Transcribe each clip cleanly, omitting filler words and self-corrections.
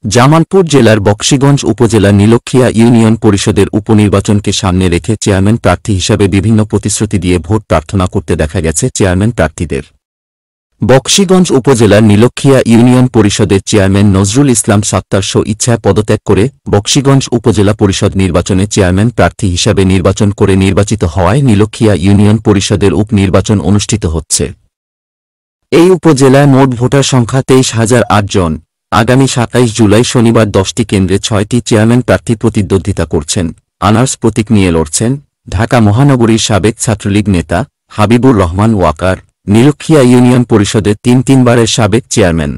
জামালপুর জেলার বকশীগঞ্জ উপজেলা নীলক্ষিয়া ইউনিয়ন পরিষদের উপনির্বাচনকে সামনে রেখে চেয়ারম্যান প্রার্থী হিসাবে বিভিন্ন প্রতিশ্রুতি দিয়ে ভোট প্রার্থনা করতে দেখা গেছে চেয়ারম্যান প্রার্থীদের। বকশীগঞ্জ উপজেলার নীলক্ষিয়া ইউনিয়ন পরিষদের চেয়ারম্যান নজরুল ইসলাম সত্তার ইচ্ছায় পদত্যাগ করে বকশীগঞ্জ উপজেলা পরিষদ নির্বাচনে চেয়ারম্যান প্রার্থী হিসাবে নির্বাচন করে নির্বাচিত হওয়ায় নীলক্ষিয়া ইউনিয়ন পরিষদের উপনির্বাচন অনুষ্ঠিত হচ্ছে। এই উপজেলায় মোট ভোটার সংখ্যা 23,008 জন। আগামী 27 জুলাই শনিবার 10টি কেন্দ্রে 6টি চেয়ারম্যান প্রার্থী প্রতিদ্বন্দ্বিতা করছেন। আনার্স প্রতীক নিয়ে লড়ছেন ঢাকা মহানগরীর সাবেক ছাত্রলীগ নেতা হাবিবুর রহমান ওয়াকার, নীলক্ষিয়া ইউনিয়ন পরিষদের 3বারের সাবেক চেয়ারম্যান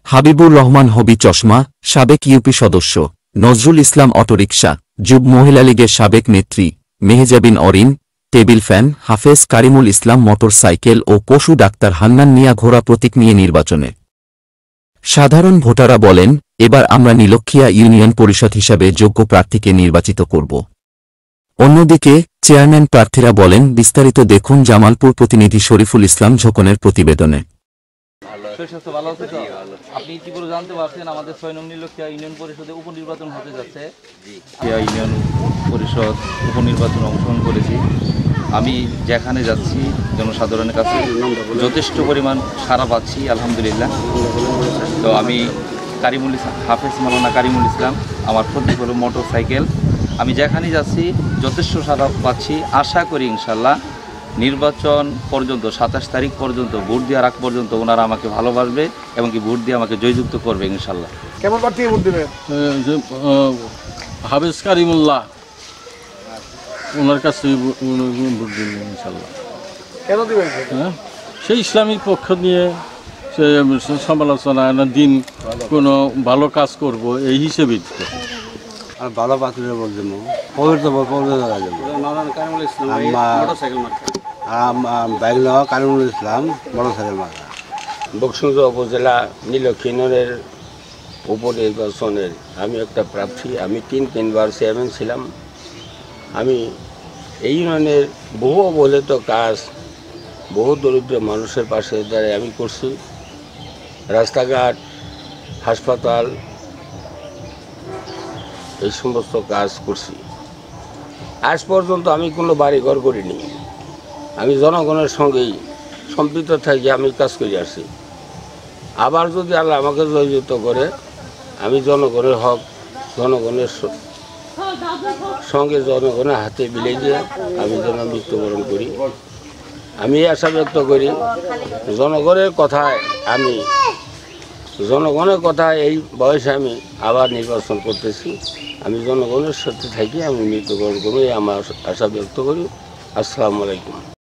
হাবিবুর রহমান হবি চশমা, সাবেক ইউপি সদস্য নজরুল ইসলাম অটোরিকশা, যুব মহিলা লীগের সাবেক নেত্রী মেহজাবিন অরিন, টেবিল ফ্যান হাফেজ কারিমুল ইসলাম, মোটর সাইকেল ও পশু ডাক্তার হান্নান মিয়া ঘোড়া প্রতীক নিয়ে নির্বাচনে। সাধারণ ভোটাররা বলেন, এবার আমরা নীলক্ষিয়া ইউনিয়ন পরিষদ হিসাবে যোগ্য প্রার্থীকে নির্বাচিত করব। অন্যদিকে চেয়ারম্যান প্রার্থীরা বলেন, বিস্তারিত দেখুন জামালপুর প্রতিনিধি শরীফুল ইসলাম ঝোকনের প্রতিবেদনে। আপনি ইতিপূর্বে জানতে পারছেন আমাদের 6 নং নীলক্ষিয়া ইউনিয়ন পরিষদে উপনির্বাচন হতে যাচ্ছে। ইউনিয়ন পরিষদ উপনির্বাচনে অংশগ্রহণ করেছি। আমি যেখানে যাচ্ছি জনসাধারণের কাছে যথেষ্ট পরিমাণ সাড়া পাচ্ছি, আলহামদুলিল্লাহ। তো আমি হাফেজ মাওলানা কারিমুল ইসলাম, আমার প্রতীক হলো মোটর সাইকেল। আমি যেখানে যাচ্ছি যথেষ্ট সাড়া পাচ্ছি। আশা করি ইনশাল্লাহ নির্বাচন পর্যন্ত 27 তারিখ পর্যন্ত ভোট দেওয়ার আগ পর্যন্ত ওনারা আমাকে ভালোবাসবে এবং কি ভোট দিয়ে আমাকে জয়যুক্ত করবে ইনশাল্লাহ। কেমন প্রার্থী ভোট দেবে? হাফেজ কারিমুল্লাহ, ওনার কাছে ভোট দেবে ইনশাল্লাহ। কেন দেবেন? হ্যাঁ, সেই ইসলামিক পক্ষ নিয়ে সে সমালোচনা দিন কোনো ভালো কাজ করব এই হিসেবে আর ভালো পাত্রের বলতে পবিত্র কারিমুল ইসলাম মোটর সাইকেল মার্কা। বকশীগঞ্জ উপজেলা নীলক্ষিয়া ইউনিয়নের উপনির্বাচনের আমি একটা প্রার্থী। আমি 3বার চেয়ারম্যান ছিলাম। আমি এই ইউনিয়নের বহু অবহেলিত কাজ, বহু দরিদ্র মানুষের পাশে দাঁড়িয়ে আমি করছি। রাস্তাঘাট, হাসপাতাল, এই সমস্ত কাজ করছি। আজ পর্যন্ত আমি কোনো বাড়িঘর করিনি। আমি জনগণের সঙ্গেই সম্পৃক্ত থাকি আমি কাজ করে আসছি। আবার যদি আল্লাহ আমাকে জয়যুক্ত করে, আমি জনগণের হক, জনগণের সঙ্গে জনগণের হাতে মিলে দিয়ে আমি যেন মৃত্যুবরণ করি। আমি আশা ব্যক্ত করি জনগণের কথায় এই বয়সে আমি আবার নির্বাচন করতেছি। আমি জনগণের সাথে থাকি আমি মৃত্যুবরণ করি, আমার আশা ব্যক্ত করি। আসসালামু আলাইকুম।